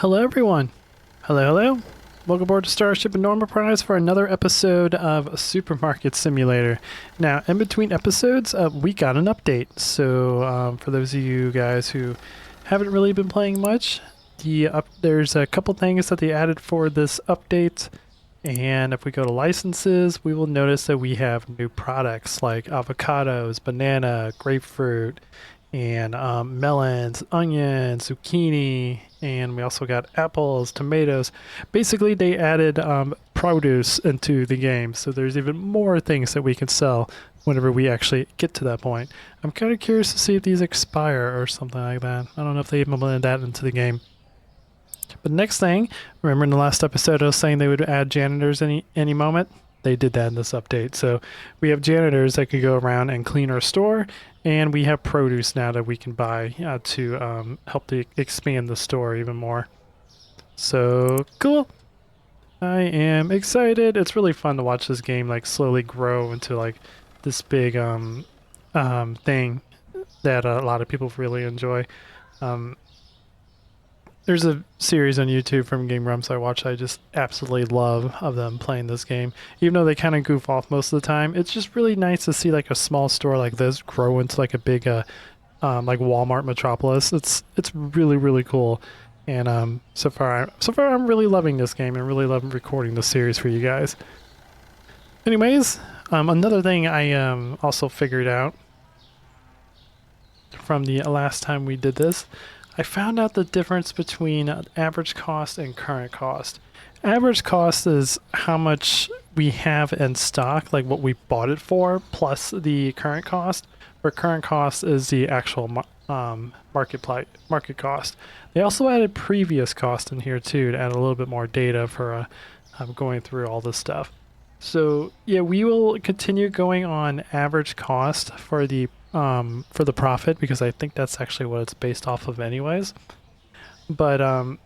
Hello, everyone. Hello. Welcome aboard to Starship Enormoprise for another episode of Supermarket Simulator. Now, in between episodes, we got an update. So, for those of you guys who haven't really been playing much, there's a couple things that they added for this update. And if we go to licenses, we will notice that we have new products like avocados, banana, grapefruit, and melons, onions, zucchini, and we also got apples, tomatoes. Basically, they added produce into the game, so there's even more things that we can sell whenever we actually get to that point. I'm kind of curious to see if these expire or something like that. I don't know if they implemented that into the game. But next thing, remember in the last episode I was saying they would add janitors any moment? They did that in this update. So we have janitors that could go around and clean our store, and we have produce now that we can buy to help to expand the store even more. So cool. I am excited. It's really fun to watch this game like slowly grow into like this big thing that a lot of people really enjoy. Um, there's a series on YouTube from Game Grumps I watch I just absolutely love of them playing this game. Even though they kind of goof off most of the time, it's just really nice to see like a small store like this grow into like a big like Walmart metropolis. It's really cool. And so far I'm really loving this game and really loving recording the series for you guys. Anyways, another thing I also figured out from the last time we did this, I found out the difference between average cost and current cost. Average cost is how much we have in stock, like what we bought it for, plus the current cost, where current cost is the actual market cost. They also added previous cost in here too to add a little bit more data for going through all this stuff. So yeah, we will continue going on average cost for the profit because I think that's actually what it's based off of anyways. But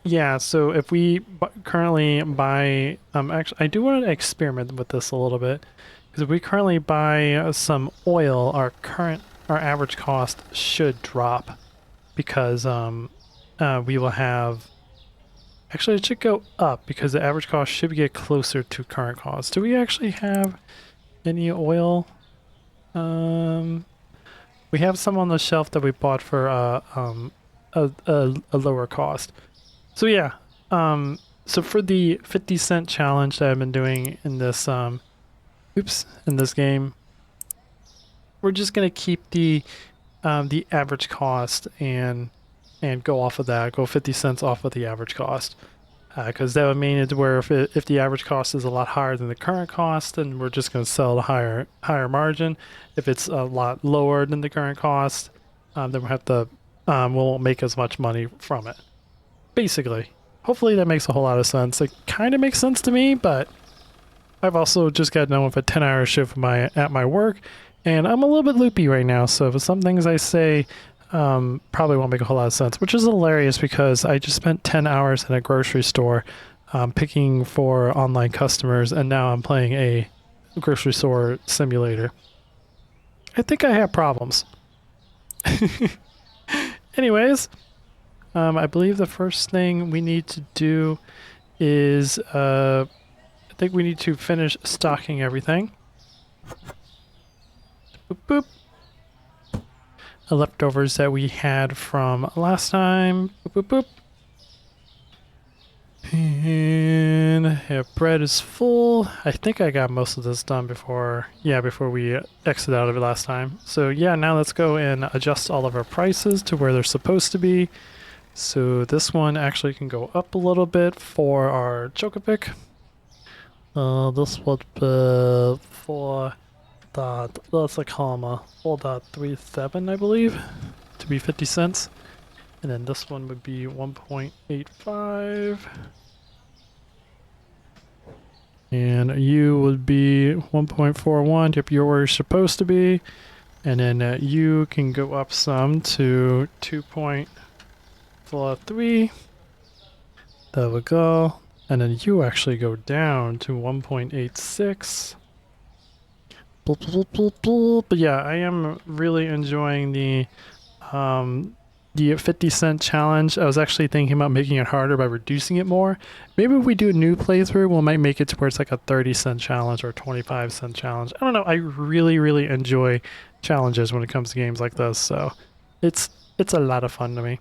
yeah, so if we currently buy actually I do want to experiment with this a little bit because if we currently buy some oil, our average cost should drop because we will have actually it should go up because the average cost should get closer to current cost. Do we actually have any oil? We have some on the shelf that we bought for a lower cost. So yeah, so for the 50-cent challenge that I've been doing in this in this game, we're just gonna keep the average cost and go off of that, go 50 cents off of the average cost. Because that would mean it's where if the average cost is a lot higher than the current cost, then we're just going to sell a higher margin. If it's a lot lower than the current cost, then we'll have to won't make as much money from it. Basically, hopefully that makes a whole lot of sense. It kind of makes sense to me, but I've also just got done with a 10-hour shift at my work, and I'm a little bit loopy right now. So for some things I say probably won't make a whole lot of sense, which is hilarious because I just spent 10 hours in a grocery store picking for online customers, and now I'm playing a grocery store simulator. I think I have problems. Anyways, I believe the first thing we need to do is I think we need to finish stocking everything. Boop, boop. The leftovers that we had from last time. Boop, boop, boop. And yeah, bread is full. I think I got most of this done before we exit out of it last time. So yeah, now let's go and adjust all of our prices to where they're supposed to be. So this one actually can go up a little bit for our Chocopic. This would be for that's a comma 4.37 I believe to be 50 cents, and then this one would be 1.85, and you would be 1.41. Yep, you're where you're supposed to be, and then you can go up some to 2.43. There we go, and then you actually go down to 1.86. But yeah, I am really enjoying the the 50-cent challenge. I was actually thinking about making it harder by reducing it more. Maybe if we do a new playthrough, we might make it to where it's like a 30-cent challenge or a 25-cent challenge. I don't know. I really, really enjoy challenges when it comes to games like this, so it's a lot of fun to me.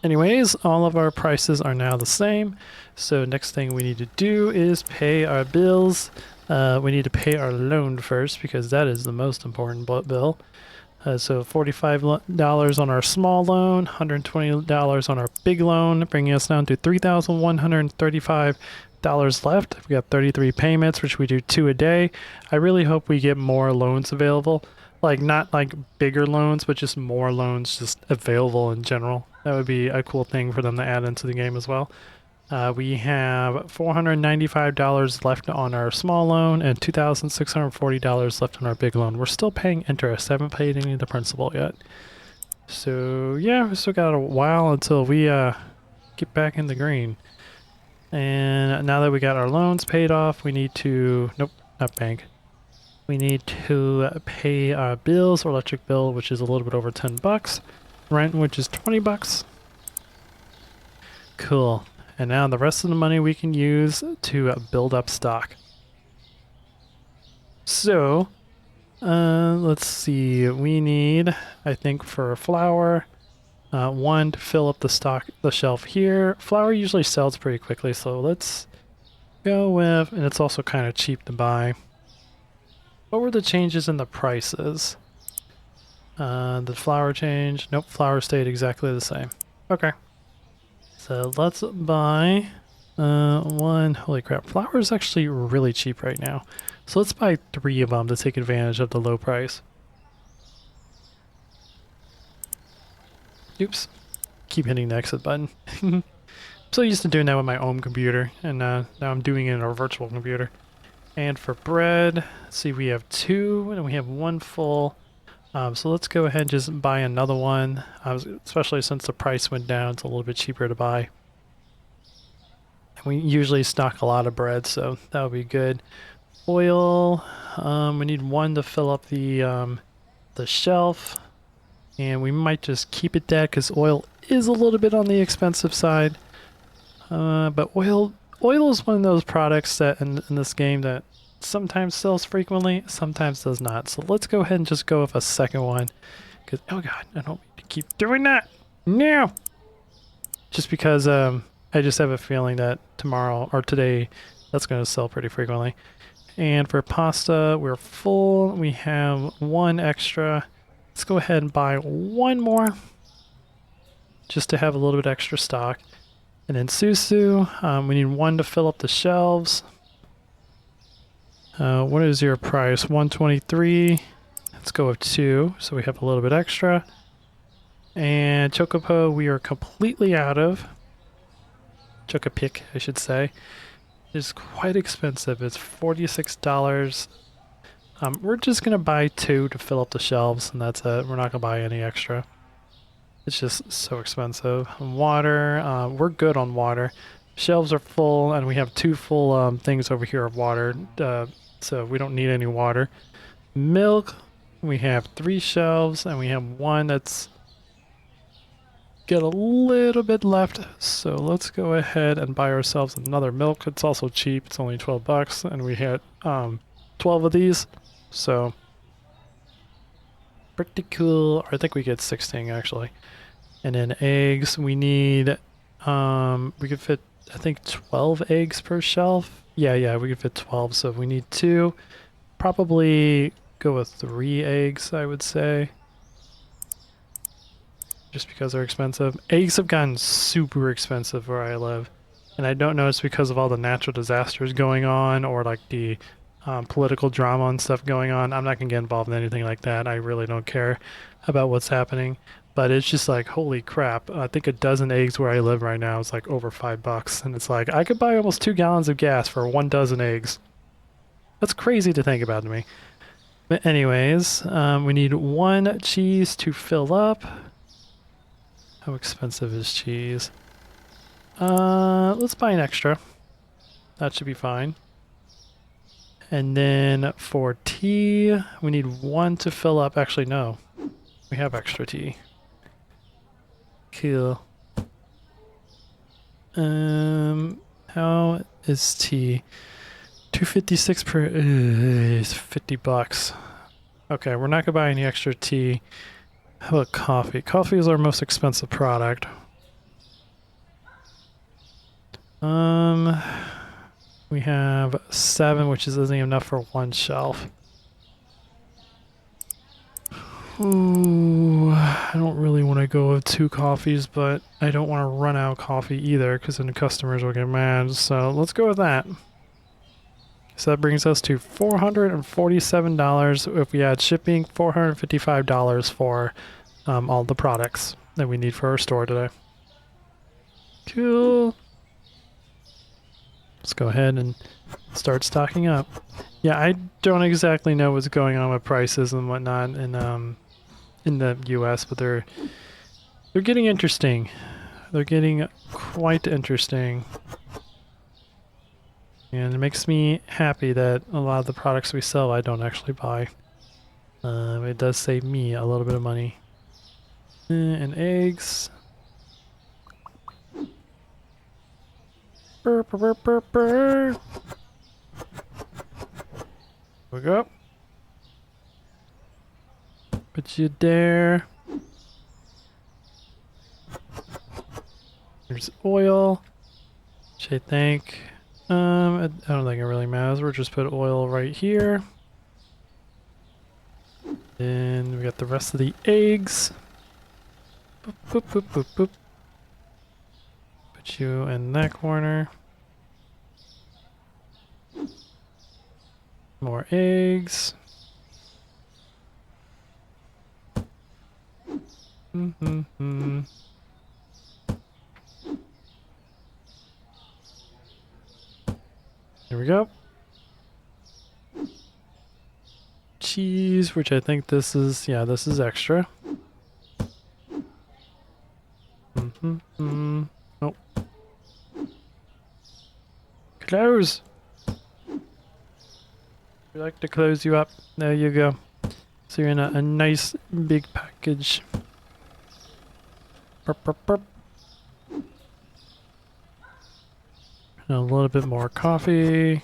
Anyways, all of our prices are now the same. So next thing we need to do is pay our bills. We need to pay our loan first because that is the most important bill. So $45 on our small loan, $120 on our big loan, bringing us down to $3,135 left. We got 33 payments, which we do 2 a day. I really hope we get more loans available. Like, not like bigger loans, but just more loans just available in general. That would be a cool thing for them to add into the game as well. We have $495 left on our small loan and $2,640 left on our big loan. We're still paying interest. I haven't paid any of the principal yet. So yeah, we still got a while until we get back in the green. And now that we got our loans paid off, we need to... Nope, not bank. We need to pay our bills, our electric bill, which is a little bit over 10 bucks. Rent, which is 20 bucks. Cool. And now the rest of the money we can use to build up stock. So, let's see. We need, I think, for flour, one to fill up the shelf here. Flour usually sells pretty quickly, so let's go with, and it's also kind of cheap to buy. What were the changes in the prices? The flour change? Nope, flour stayed exactly the same. Okay. So let's buy one. Holy crap, flour is actually really cheap right now. So let's buy 3 of them to take advantage of the low price. Oops. Keep hitting the exit button. I'm so used to doing that with my own computer, and now I'm doing it in a virtual computer. And for bread, let's see, we have 2, and we have 1 full. So let's go ahead and just buy another one, especially since the price went down. It's a little bit cheaper to buy. And we usually stock a lot of bread, so that would be good. Oil, we need 1 to fill up the shelf, and we might just keep it that because oil is a little bit on the expensive side. But oil is one of those products that in this game that sometimes sells frequently, sometimes does not. So let's go ahead and just go with a second one. Cause, oh god, I don't need to keep doing that. No! Just because I just have a feeling that tomorrow or today that's going to sell pretty frequently. And for pasta, we're full. We have 1 extra. Let's go ahead and buy 1 more just to have a little bit extra stock. And then SUSU, we need 1 to fill up the shelves. What is your price? 123. Let's go with 2, so we have a little bit extra. And Chocopo, we are completely out of. Chocopic, I should say. It's quite expensive. It's $46. We're just gonna buy 2 to fill up the shelves, and that's it. We're not gonna buy any extra. It's just so expensive. Water, we're good on water. Shelves are full, and we have 2 full things over here of water. So we don't need any water. Milk, we have 3 shelves, and we have 1 that's got a little bit left. So let's go ahead and buy ourselves another milk. It's also cheap. It's only 12 bucks, and we had 12 of these. So pretty cool. I think we get 16 actually. And then eggs, we need we could fit I think 12 eggs per shelf. Yeah, we could fit 12, so we need 2. Probably go with 3 eggs, I would say. Just because they're expensive. Eggs have gotten super expensive where I live. And I don't know it's because of all the natural disasters going on or like the political drama and stuff going on. I'm not going to get involved in anything like that. I really don't care about what's happening. But it's just like, holy crap. I think a dozen eggs where I live right now is like over $5. And it's like, I could buy almost 2 gallons of gas for 1 dozen eggs. That's crazy to think about to me. But anyways, we need 1 cheese to fill up. How expensive is cheese? Let's buy an extra. That should be fine. And then for tea, we need 1 to fill up. Actually, no. We have extra tea. Cool. How is tea? 256 per is $50. Okay, we're not gonna buy any extra tea. How about coffee? Coffee is our most expensive product. We have 7, which isn't enough for one shelf. Ooh, I don't really want to go with 2 coffees, but I don't want to run out of coffee either, because then the customers will get mad. So let's go with that. So that brings us to $447 if we add shipping, $455 for all the products that we need for our store today. Cool. Let's go ahead and start stocking up. Yeah, I don't exactly know what's going on with prices and whatnot in the US, but they're getting interesting. They're getting quite interesting. And it makes me happy that a lot of the products we sell I don't actually buy. It does save me a little bit of money. And eggs. Burr, burr, burr, burr. There we go. Put you there. There's oil, which I think, I don't think it really matters. We'll just put oil right here. Then we got the rest of the eggs. Boop, boop, boop, boop, boop. Put you in that corner. More eggs. Mm-hmm. There we go. Cheese, which I think this is, yeah, this is extra. Mm-hmm. Oh. Close! We like to close you up. There you go. So you're in a nice big package. Burp, burp, burp. And a little bit more coffee. I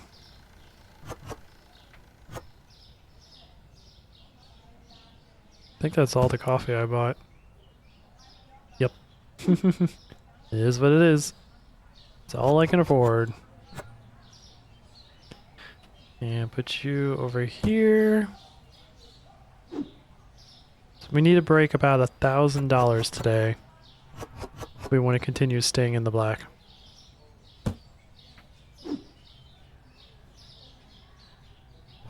think that's all the coffee I bought. Yep. It is what it is. It's all I can afford. And put you over here. So we need to break about $1,000 today. We want to continue staying in the black.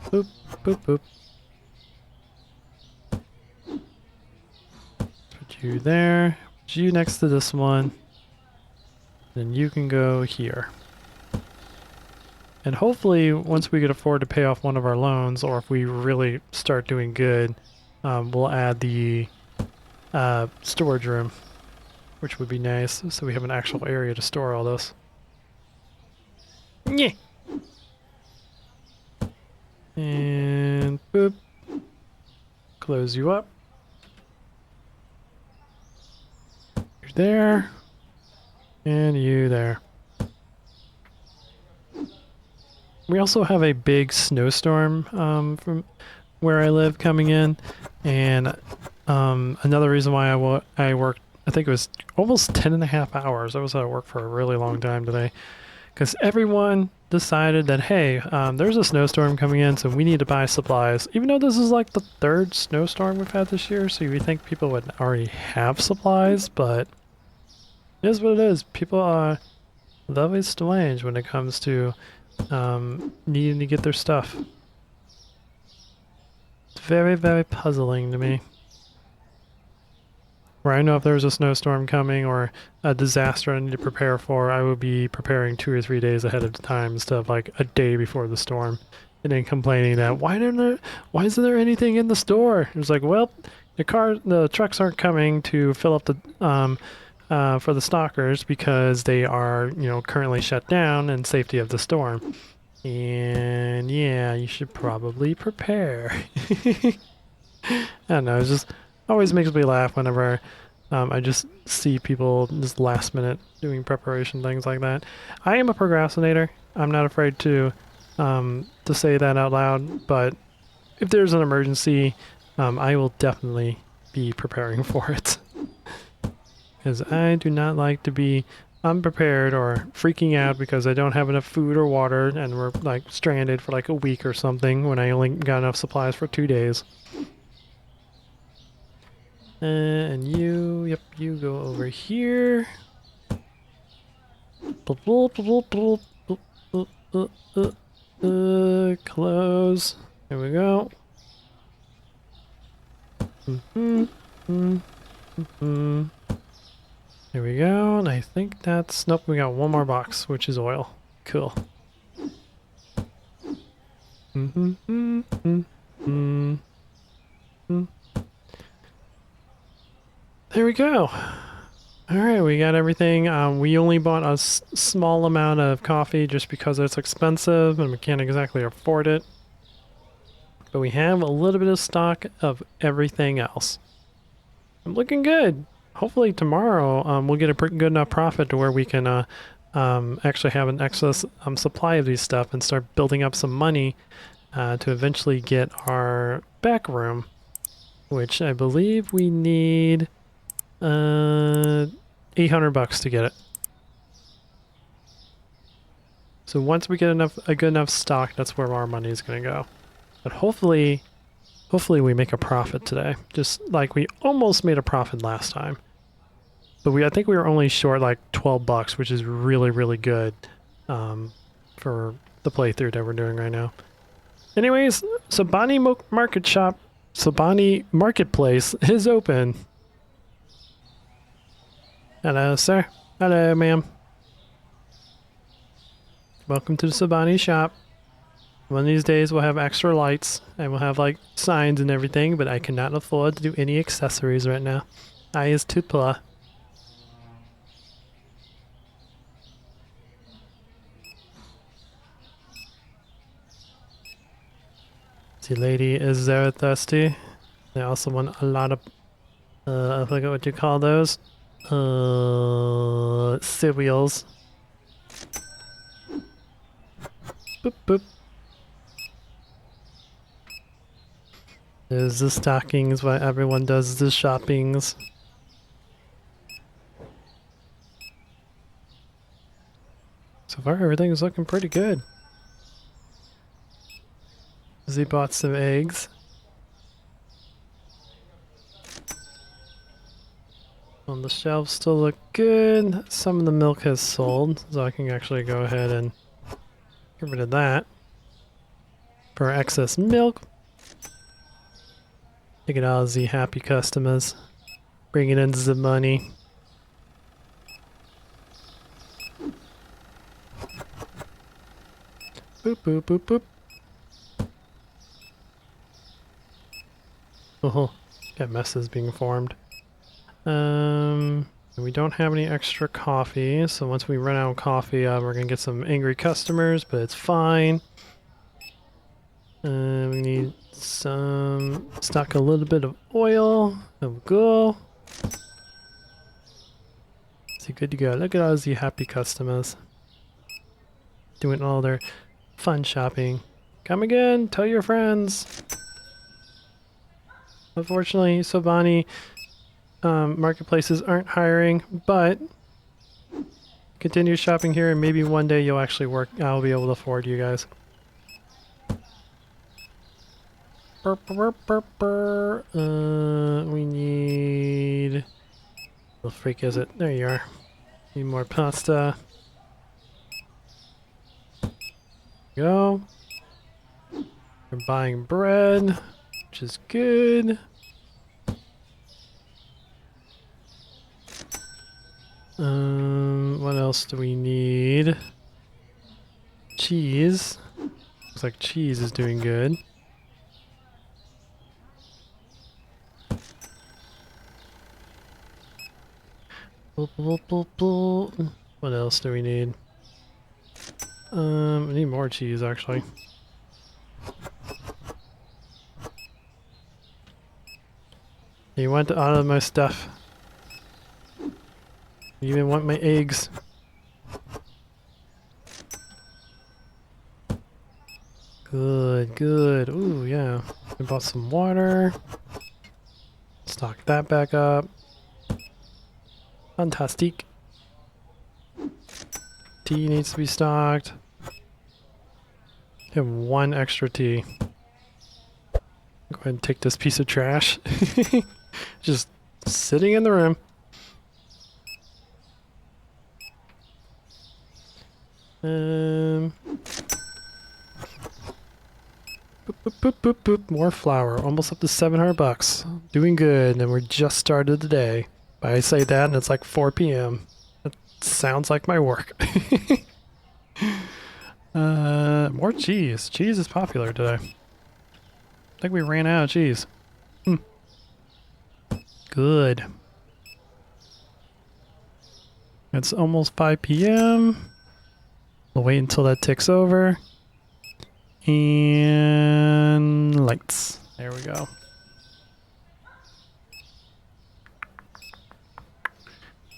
Boop, boop, boop. Put you there. Put you next to this one. Then you can go here. And hopefully, once we can afford to pay off one of our loans, or if we really start doing good, we'll add the storage room, which would be nice, so we have an actual area to store all this. Yeah. And boop. Close you up. You're there. And you there. We also have a big snowstorm from where I live coming in, and another reason why I worked, I think it was almost 10.5 hours. I was at work for a really long time today, because everyone decided that, hey, there's a snowstorm coming in, so we need to buy supplies. Even though this is like the 3rd snowstorm we've had this year, so you would think people would already have supplies, but it is what it is. People are very strange when it comes to needing to get their stuff. It's very, very puzzling to me. Where I know if there's a snowstorm coming or a disaster I need to prepare for, I would be preparing 2 or 3 days ahead of time instead of like a day before the storm, and then complaining that why isn't there anything in the store? It was like, well, the trucks aren't coming to fill up the for the stockers because they are, currently shut down in safety of the storm. And yeah, you should probably prepare. I don't know, it just always makes me laugh whenever I just see people just last minute doing preparation things like that. I am a procrastinator. I'm not afraid to say that out loud, but if there's an emergency, I will definitely be preparing for it. Because I do not like to be unprepared or freaking out because I don't have enough food or water and we're like stranded for like a week or something when I only got enough supplies for 2 days. And you, yep, you go over here. Close. There we go. There we go, and I think that's... Nope, we got one more box, which is oil. Cool. There we go. Alright, we got everything. We only bought a small amount of coffee just because it's expensive and we can't exactly afford it. But we have a little bit of stock of everything else. I'm looking good. Hopefully tomorrow we'll get a pretty good enough profit to where we can actually have an excess supply of these stuff and start building up some money to eventually get our back room, which I believe we need 800 bucks to get it. So once we get a good enough stock, that's where our money is going to go. But hopefully we make a profit today, just like we almost made a profit last time. But I think we were only short like 12 bucks, which is really, really good for the playthrough that we're doing right now. Anyways, Sabani Marketplace is open. Hello, sir. Hello, ma'am. Welcome to the Sabani shop. One of these days we'll have extra lights and we'll have like signs and everything, but I cannot afford to do any accessories right now. I is too poor. See, lady, is there thirsty? They also want a lot of, I forget what you call those. Cereals. Boop, boop. There's the stockings where everyone does the shoppings. So far, everything is looking pretty good. He bought some eggs. On the shelves still look good. Some of the milk has sold, so I can actually go ahead and get rid of that. For excess milk. Look at all the happy customers. Bringing in the money. Boop, boop, boop, boop. Oh, got messes being formed. We don't have any extra coffee, so once we run out of coffee, we're gonna get some angry customers, but it's fine. We need some... stock a little bit of oil. There we go. So good to go. Look at all the happy customers. Doing all their fun shopping. Come again, tell your friends. Unfortunately, Sobani marketplaces aren't hiring, but continue shopping here and maybe one day you'll actually work. I'll be able to afford you guys. We need... What the freak is it? There you are. Need more pasta. Go. We're buying bread, which is good. What else do we need? Cheese. Looks like cheese is doing good. What else do we need? I need more cheese actually. You want all of my stuff. You even want my eggs. Good, good. Ooh, yeah. We bought some water. Stock that back up. Fantastic. Tea needs to be stocked. Have one extra tea. Go ahead and take this piece of trash. Just sitting in the room. Boop, boop, boop, boop, boop. More flour. Almost up to 700 bucks. Doing good, and we're just started the day. But I say that, and it's like 4 p.m. That sounds like my work. More cheese. Cheese is popular today. I think we ran out of cheese. Good. It's almost 5 p.m. We'll wait until that ticks over. And lights. There we go.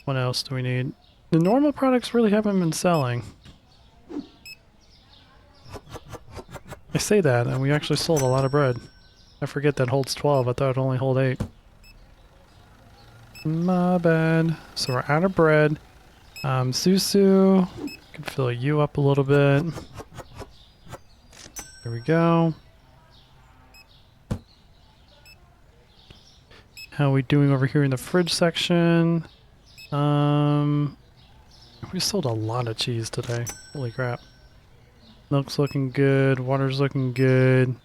What else do we need? The normal products really haven't been selling. I say that, and we actually sold a lot of bread. I forget that holds 12. I thought it only hold 8. My bad. So we're out of bread. SUSU. Can fill you up a little bit. There we go. How are we doing over here in the fridge section? We sold a lot of cheese today. Holy crap. Milk's looking good. Water's looking good.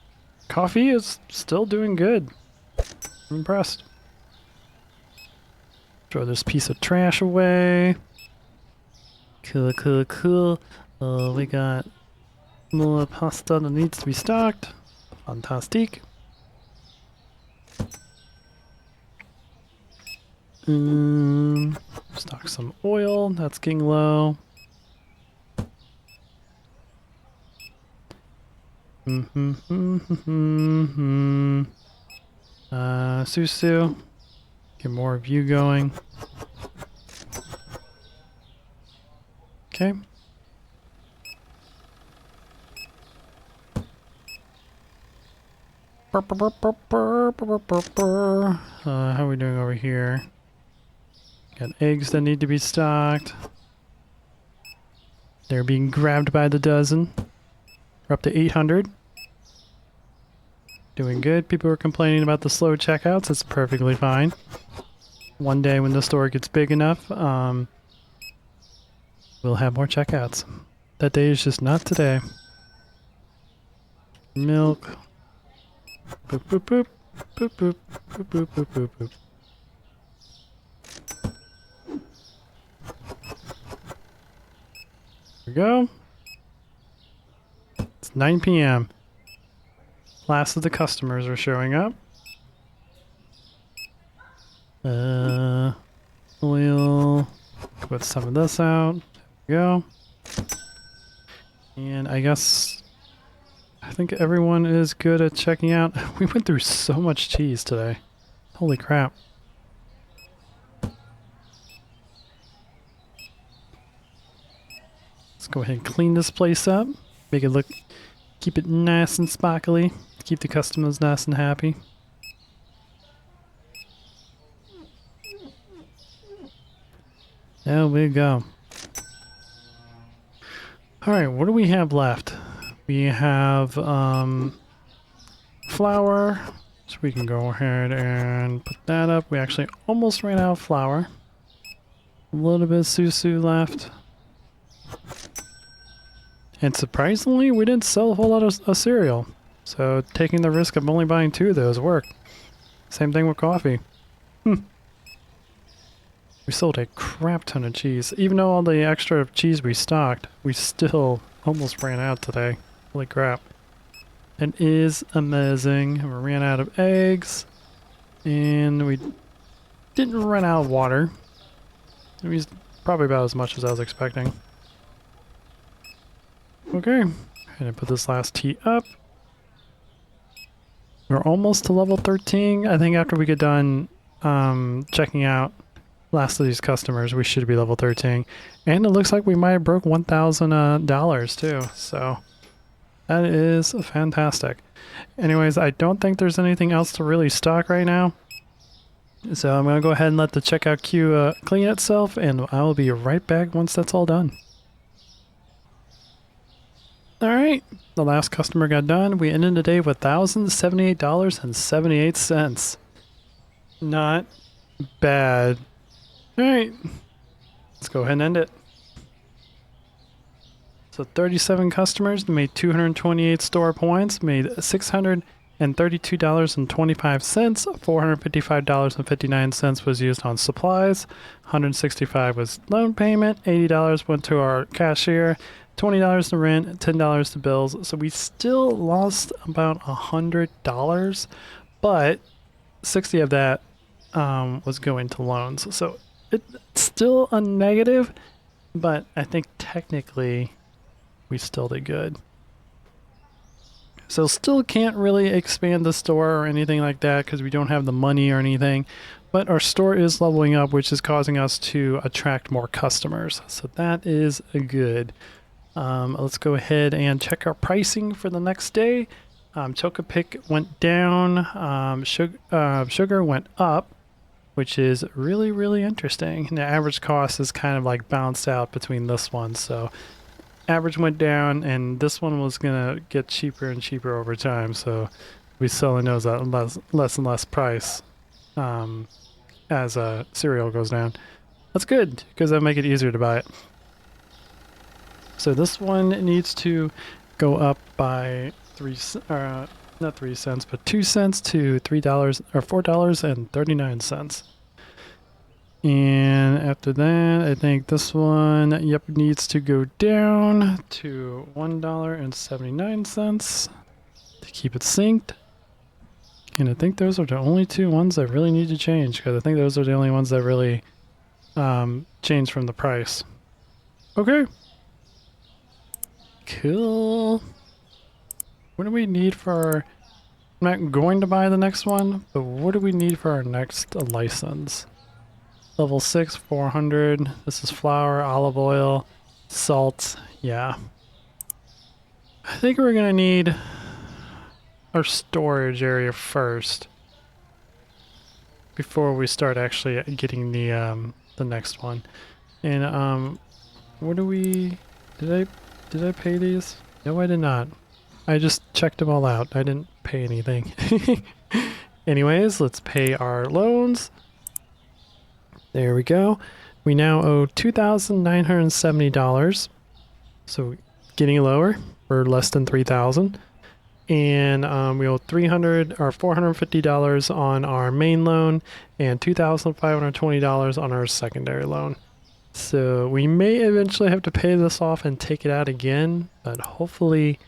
Coffee is still doing good. I'm impressed. Throw this piece of trash away. Cool, cool, cool. We got more pasta that needs to be stocked. Fantastic. Stock some oil. That's getting low. SUSU. Get more of you going. Okay. How are we doing over here? Got eggs that need to be stocked. They're being grabbed by the dozen. We're up to 800. Doing good. People were complaining about the slow checkouts. It's perfectly fine. One day when the store gets big enough, we'll have more checkouts. That day is just not today. Milk. Boop, boop, boop. Boop, boop. Boop, boop, boop, boop, boop. There we go. It's 9 p.m. Last of the customers are showing up. Oil. Put some of this out. There we go. And I guess I think everyone is good at checking out. We went through so much cheese today. Holy crap. Let's go ahead and clean this place up. Make it look, keep it nice and sparkly. Keep the customers nice and happy. There we go. Alright, what do we have left? We have flour, so we can go ahead and put that up. We actually almost ran out of flour. A little bit of SUSU left. And surprisingly, we didn't sell a whole lot of cereal. So taking the risk of only buying 2 of those worked. Same thing with coffee. We sold a crap ton of cheese. Even though all the extra cheese we stocked, we still almost ran out today. Holy crap. It is amazing. We ran out of eggs. And we didn't run out of water. It was probably about as much as I was expecting. Okay. And put this last tea up. We're almost to level 13. I think after we get done checking out last of these customers, we should be level 13. And it looks like we might have broke $1,000 too. So that is fantastic. Anyways, I don't think there's anything else to really stock right now. So I'm going to go ahead and let the checkout queue clean itself, and I will be right back once that's all done. Alright, the last customer got done. We ended the day with $1,078.78. Not bad. Alright, let's go ahead and end it. So 37 customers made 228 store points, made $632.25. $455.59 was used on supplies. $165 was loan payment. $80 went to our cashier. $20 to rent. $10 to bills. So we still lost about $100, but 60 of that was going to loans. So it's still a negative, but I think technically we still did good. So still can't really expand the store or anything like that because we don't have the money or anything, but our store is leveling up, which is causing us to attract more customers. So that is good. Let's go ahead and check our pricing for the next day. Chocopic went down, sugar went up, which is really, really interesting. And the average cost is kind of like balanced out between this one. So average went down, and this one was gonna get cheaper and cheaper over time, so we selling those at less and less price as cereal goes down. That's good because that'll make it easier to buy it. So this one needs to go up by not 3 cents, but 2 cents to $3 or $4.39. And after that, I think this one, yep, needs to go down to $1.79 to keep it synced. And I think those are the only two ones that really need to change, because I think those are the only ones that really change from the price. Okay. Cool. What do we need for our... I'm not going to buy the next one, but what do we need for our next license? Level 6, 400. This is flour, olive oil, salt. Yeah. I think we're gonna need our storage area first before we start actually getting the next one. And what do we... Did I pay these? No, I did not. I just checked them all out. I didn't pay anything. Anyways, let's pay our loans. There we go. We now owe $2,970. So getting lower. We're less than $3,000. And we owe $450 on our main loan and $2,520 on our secondary loan. So we may eventually have to pay this off and take it out again, but hopefully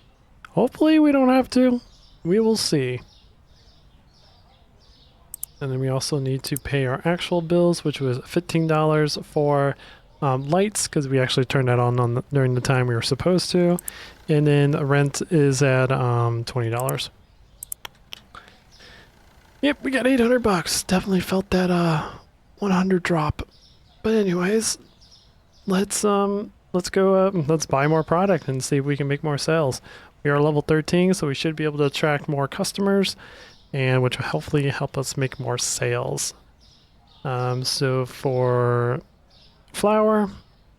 we don't have to. We will see. And then we also need to pay our actual bills, which was $15 for lights, because we actually turned that on during the time we were supposed to. And then the rent is at $20. Yep, we got $800. Definitely felt that 100 drop. But anyways, let's go let's buy more product and see if we can make more sales. We are level 13, so we should be able to attract more customers, and which will hopefully help us make more sales. So for flour,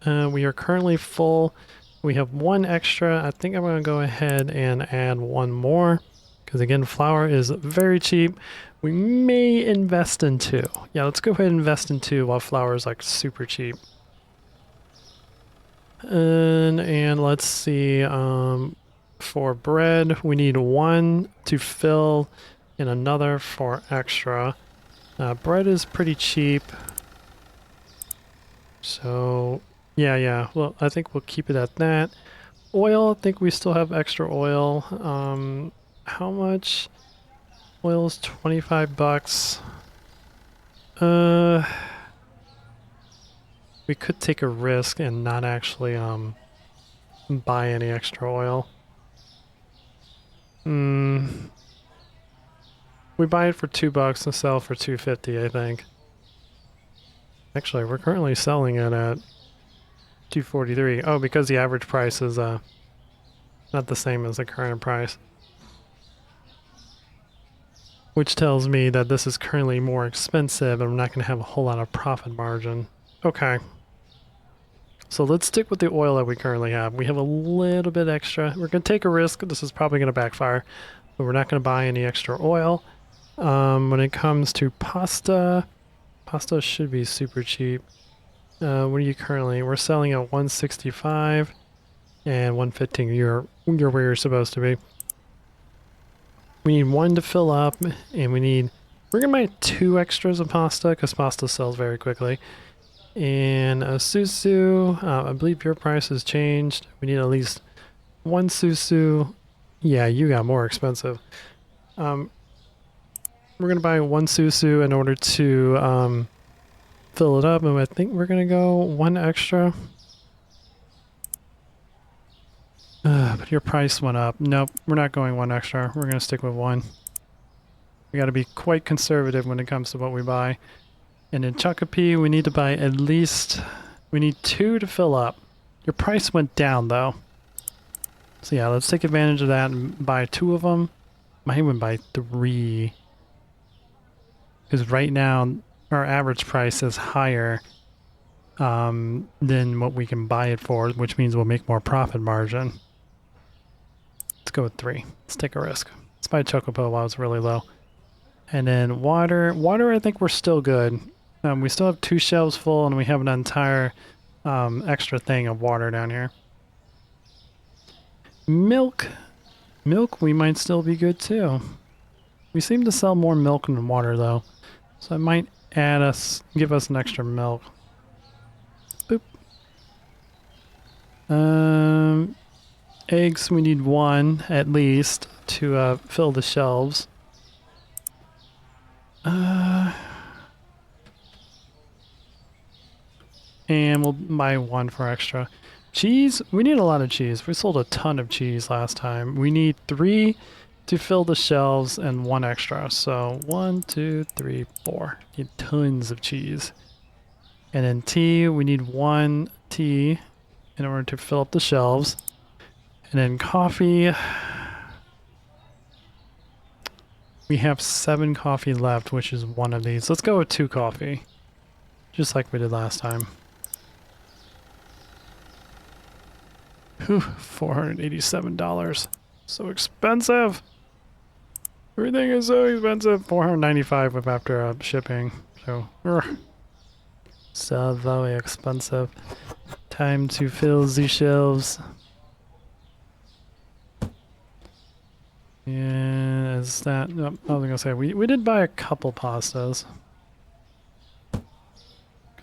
we are currently full. We have one extra. I think I'm going to go ahead and add one more, because again, flour is very cheap. We may invest in two. Yeah, let's go ahead and invest in two while flour is like super cheap. And let's see, for bread, we need one to fill and another for extra. Bread is pretty cheap. So, yeah. Well, I think we'll keep it at that. Oil, I think we still have extra oil. How much? Oil is $25. We could take a risk and not actually buy any extra oil. We buy it for $2 and sell for $2.50, I think. Actually, we're currently selling it at 243. Oh, because the average price is not the same as the current price. Which tells me that this is currently more expensive and I'm not going to have a whole lot of profit margin. Okay. So let's stick with the oil that we currently have. We have a little bit extra. We're going to take a risk. This is probably going to backfire, but we're not going to buy any extra oil. When it comes to pasta, pasta should be super cheap. What are you currently? We're selling at 165 and 115. You're where you're supposed to be. We need one to fill up, and we're gonna buy 2 extras of pasta because pasta sells very quickly. And a SUSU, I believe your price has changed. We need at least 1 SUSU. Yeah, you got more expensive. We're gonna buy 1 SUSU in order to fill it up, and I think we're gonna go 1 extra. But your price went up. Nope, we're not going 1 extra. We're gonna stick with 1. We gotta be quite conservative when it comes to what we buy. And in Chocopee, we need to buy at least... We need 2 to fill up. Your price went down, though. So yeah, let's take advantage of that and buy 2 of them. Might even buy 3. Because right now, our average price is higher than what we can buy it for, which means we'll make more profit margin. Let's go with 3. Let's take a risk. Let's buy Chocobo while it's really low. And then water. Water, I think we're still good. We still have 2 shelves full, and we have an entire extra thing of water down here. Milk. Milk, we might still be good too. We seem to sell more milk than water, though. So I might give us an extra milk. Boop. Eggs, we need 1 at least to fill the shelves. And we'll buy 1 for extra. Cheese, we need a lot of cheese. We sold a ton of cheese last time. We need 3 to fill the shelves and 1 extra. So 1, 2, 3, 4. Need tons of cheese. And then tea, we need 1 tea in order to fill up the shelves. And then coffee, we have 7 coffee left, which is 1 of these. Let's go with 2 coffee, just like we did last time. Whew, $487. So expensive. Everything is so expensive. $495 with after shipping. So very expensive. Time to fill the shelves. And is that... No, I was gonna say, we did buy a couple pastas.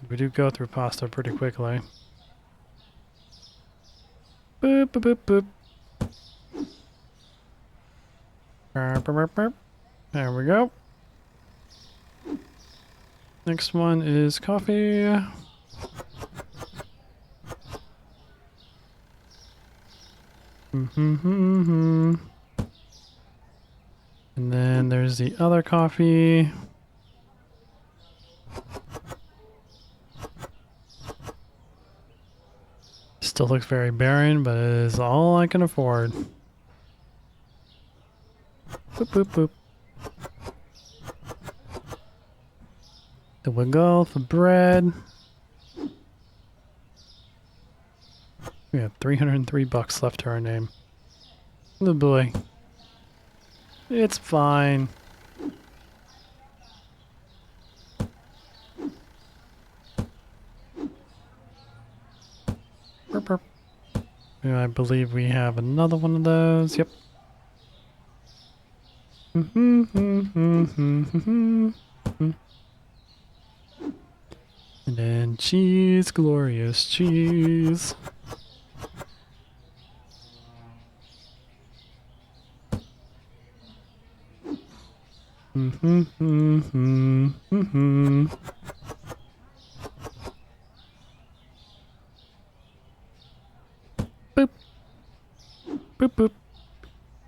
We do go through pasta pretty quickly. Boop, boop, boop, boop. Burp, burp, burp. There we go. Next one is coffee. And then there's the other coffee. Still looks very barren, but it is all I can afford. Boop, boop, boop. There we go for bread. We have $303 left to our name. Oh boy. It's fine. Burp, burp. Yeah, I believe we have another one of those. Yep. And then cheese, glorious cheese. Boop. Boop boop.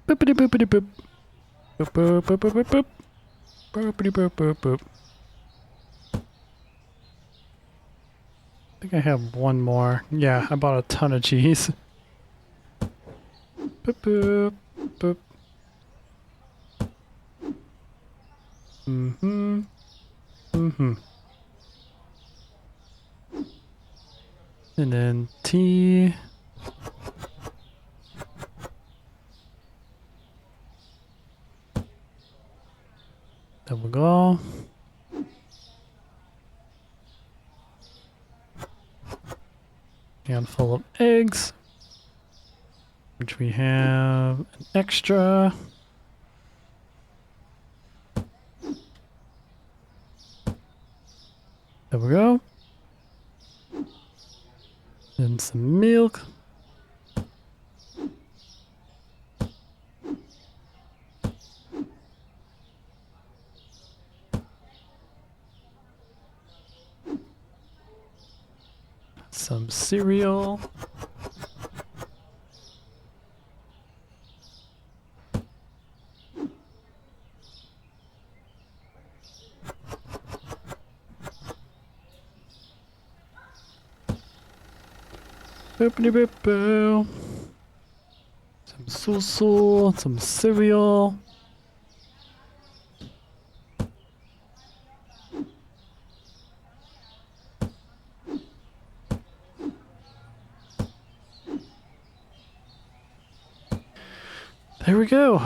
Boopity boopity boop. Boop boop boop boop boop boop. Boopity boop boop boop. think I have one more. Yeah, I bought a ton of cheese. Boop boop boop. Mm-hmm. Mm-hmm. And then tea. There we go. Handful of eggs, which we have an extra. There we go. And some milk. Some cereal. Boopity boop boo. Some SUSU, some cereal. There we go.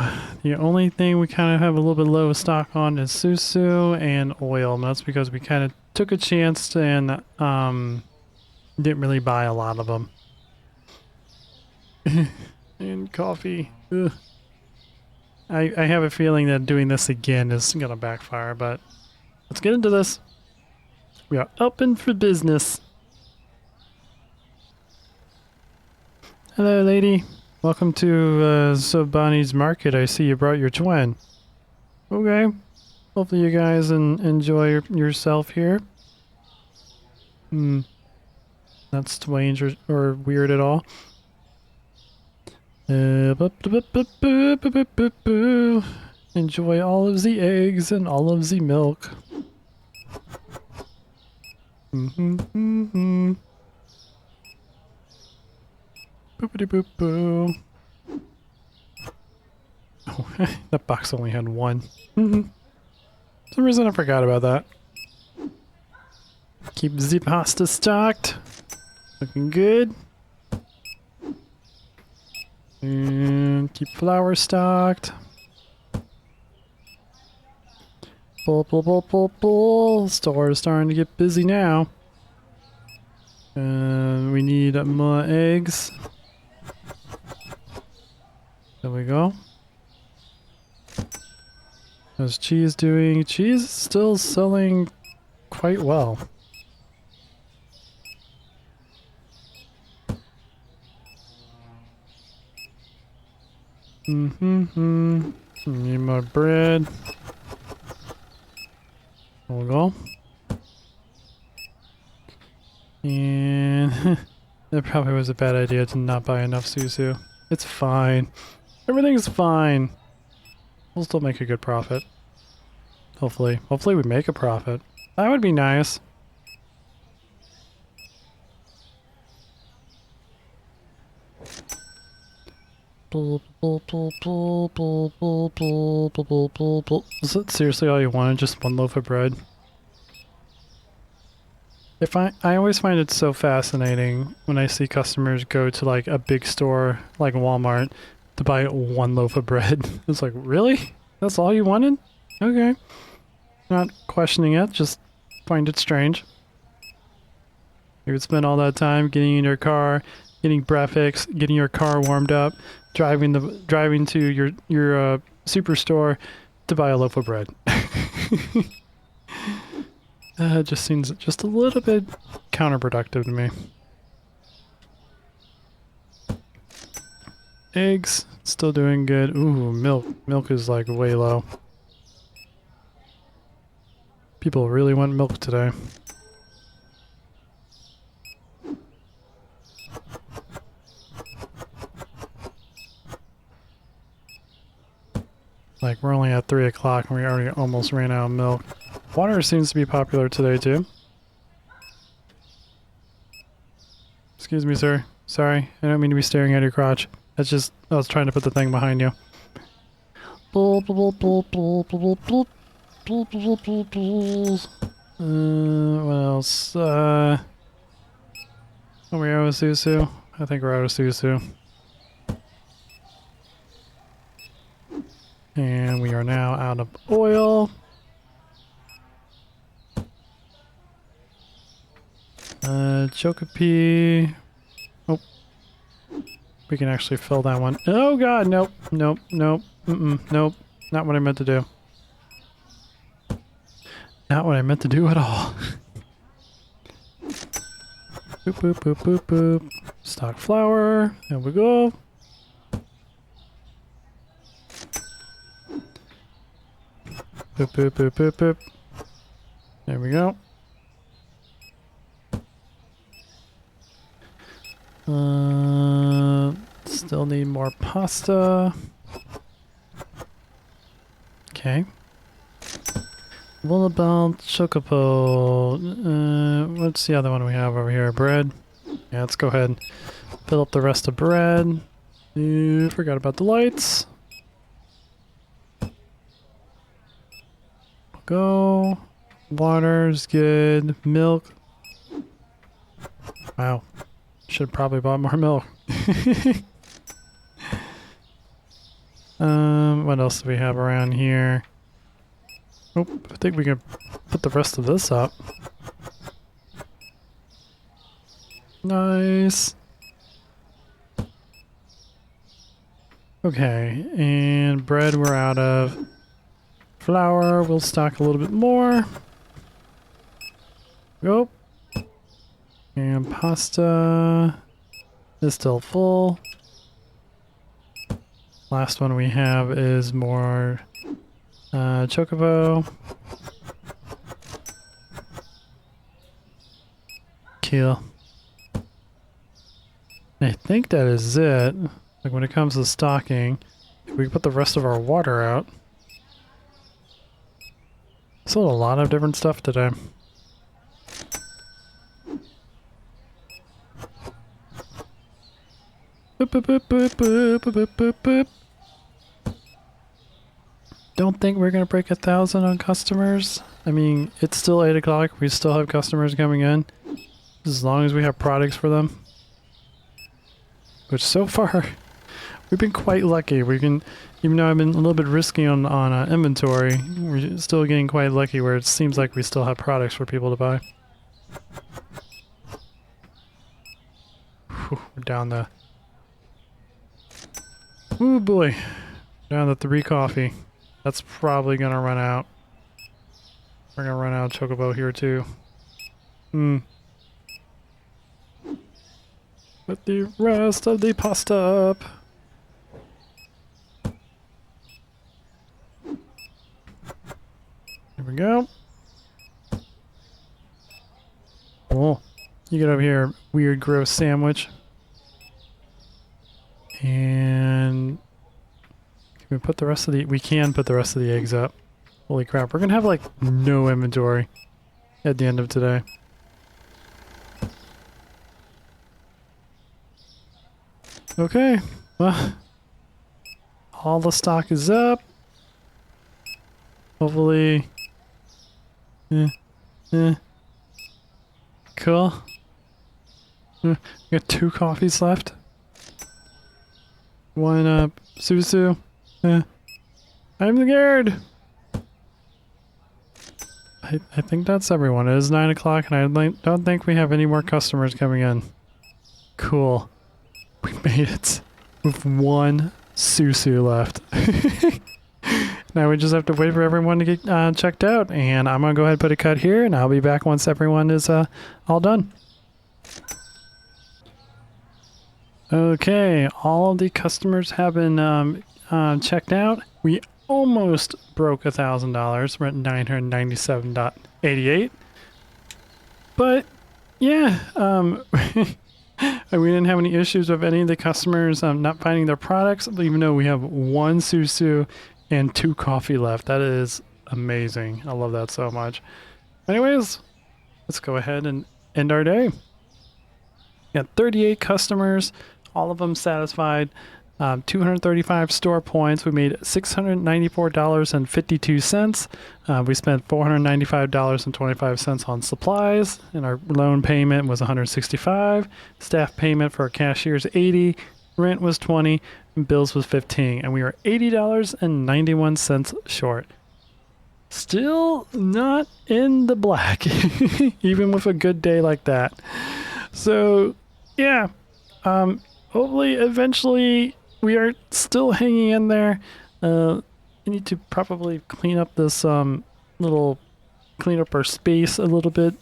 The only thing we kind of have a little bit low stock on is SUSU and oil. And that's because we kind of took a chance and didn't really buy a lot of them. And coffee. Ugh. I have a feeling that doing this again is gonna backfire, but let's get into this. We are open for business. Hello, lady. Welcome to Sobani's Market. I see you brought your twin. Okay. Hopefully you guys enjoy yourself here. Not strange or weird at all. Enjoy all of the eggs and all of the milk. Boopity boop boo. Oh, that box only had one. For some reason I forgot about that. Keep the pasta stocked. Looking good. And keep flour stocked. Pull. Store is starting to get busy now. We need more eggs. There we go. How's cheese doing? Cheese is still selling quite well. Need more bread. There we go. And that probably was a bad idea to not buy enough SUSU. It's fine. Everything's fine. We'll still make a good profit. Hopefully. Hopefully we make a profit. That would be nice. Is that seriously all you wanted? Just one loaf of bread? I always find it so fascinating when I see customers go to like a big store like Walmart to buy one loaf of bread. It's like, really? That's all you wanted? Okay. Not questioning it, just find it strange. You would spend all that time getting in your car, getting breakfast, getting your car warmed up, driving to your superstore to buy a loaf of bread. It just seems just a little bit counterproductive to me. Eggs, still doing good. Ooh, milk. Milk is like way low. People really want milk today. Like, we're only at 3 o'clock and we already almost ran out of milk. Water seems to be popular today too. Excuse me, sir. Sorry, I don't mean to be staring at your crotch. That's just, I was trying to put the thing behind you. What else? Are we out of SUSU? I think we're out of SUSU. And we are now out of oil. Chocopi. Oh. We can actually fill that one. Oh god, nope, nope, nope, nope. Not what I meant to do. Not what I meant to do at all. Boop, boop, boop, boop, boop. Stock flour. There we go. Boop, boop, boop, boop, boop. There we go. Still need more pasta. Okay. What about chocopo? What's the other one we have over here? Bread? Yeah, let's go ahead and fill up the rest of bread. Forgot about the lights. Go. Water's good. Milk. Wow. Should have probably bought more milk. What else do we have around here? Oh, I think we can put the rest of this up. Nice. Okay, and bread we're out of. Flour, we'll stock a little bit more. Go. And pasta is still full. Last one we have is more chocobo. Kill. I think that is it. Like when it comes to stocking, we put the rest of our water out. Sold a lot of different stuff today. Boop, boop, boop, boop, boop, boop, boop, boop. Don't think we're gonna break 1,000 on customers. I mean, it's still 8 o'clock. We still have customers coming in, as long as we have products for them. Which so far, we've been quite lucky. We can, even though I've been a little bit risky on inventory, we're still getting quite lucky where it seems like we still have products for people to buy. Whew, we're down the. Ooh boy, down to 3 coffee. That's probably gonna run out. We're gonna run out of chocobo here too. Put the rest of the pasta up. Here we go. Oh, you get over here, weird, gross sandwich. And can we put the rest of the? We can put the rest of the eggs up. Holy crap! We're gonna have like no inventory at the end of today. Okay, well, all the stock is up. Hopefully, cool. We got 2 coffees left. One up, SUSU. I'm scared. I think that's everyone. It is 9 o'clock, and I don't think we have any more customers coming in. Cool. We made it with 1 SUSU left. Now we just have to wait for everyone to get checked out, and I'm gonna go ahead and put a cut here, and I'll be back once everyone is all done. Okay, all of the customers have been checked out. We almost broke $1,000. We're at 997.88. But yeah, we didn't have any issues with any of the customers not finding their products, even though we have 1 SUSU and 2 coffee left. That is amazing. I love that so much. Anyways, let's go ahead and end our day. Got 38 customers, all of them satisfied. 235 store points. We made $694.52. We spent $495.25 on supplies, and our loan payment was $165. Staff payment for our cashiers $80. Rent was $20. And bills was $15. And we were $80.91 short. Still not in the black, even with a good day like that. So, yeah. Hopefully, eventually, we are still hanging in there. I need to probably clean up this clean up our space a little bit,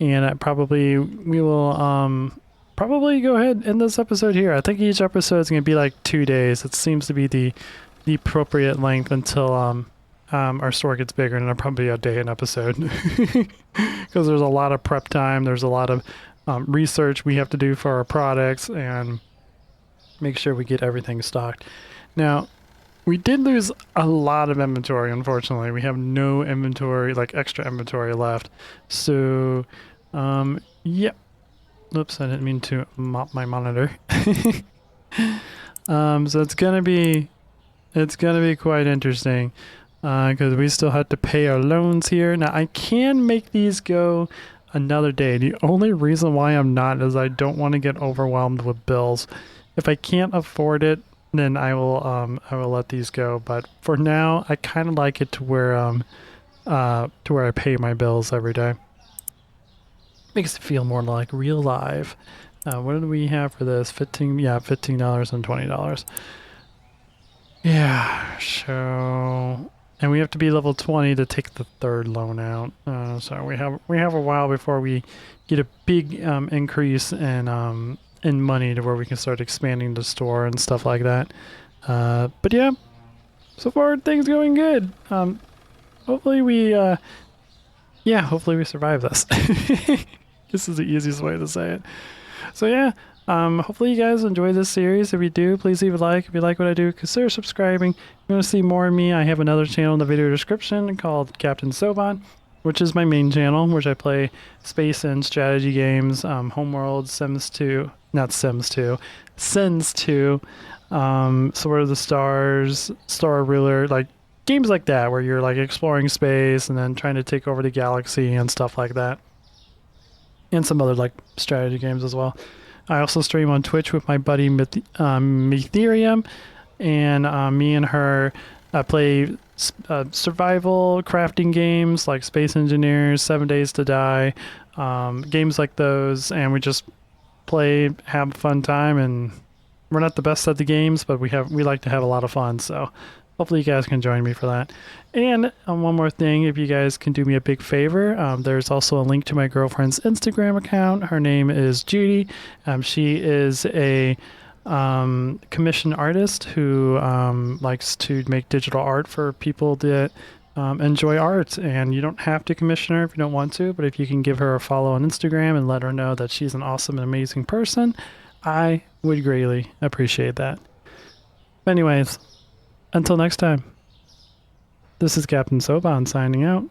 and we will probably go ahead and end this episode here. I think each episode is going to be like 2 days. It seems to be the appropriate length until our store gets bigger, and it'll probably be a day an episode because there's a lot of prep time. There's a lot of research we have to do for our products and make sure we get everything stocked. Now, we did lose a lot of inventory, unfortunately. We have no inventory, like extra inventory left. So, yeah. Oops, I didn't mean to mop my monitor. So it's gonna be quite interesting because we still have to pay our loans here. Now, I can make these go another day. The only reason why I'm not is I don't want to get overwhelmed with bills. If I can't afford it, then I will let these go. But for now, I kind of like it to where I pay my bills every day. Makes it feel more like real life. What did we have for this? $15 and $20. Yeah, so, and we have to be level 20 to take the third loan out. So we have a while before we get a big increase in money to where we can start expanding the store and stuff like that. But yeah, so far things going good. Hopefully we survive this. This is the easiest way to say it. So yeah, hopefully you guys enjoy this series. If you do, please leave a like. If you like what I do, consider subscribing. If you want to see more of me, I have another channel in the video description called Captain Soban, which is my main channel, which I play space and strategy games, Homeworld, Sims 2, not Sims 2, Sins 2, Sword of the Stars, Star Ruler, like games like that where you're like exploring space and then trying to take over the galaxy and stuff like that. And some other like strategy games as well. I also stream on Twitch with my buddy Metherium, and me and her play survival crafting games like Space Engineers, 7 Days to Die, games like those, and we just play, have a fun time, and we're not the best at the games, but we like to have a lot of fun, so hopefully you guys can join me for that. And one more thing, if you guys can do me a big favor, there's also a link to my girlfriend's Instagram account. Her name is Judy. She is a commissioned artist who likes to make digital art for people that enjoy art. And you don't have to commission her if you don't want to, but if you can give her a follow on Instagram and let her know that she's an awesome and amazing person, I would greatly appreciate that. Anyways, until next time, this is Captain Soban signing out.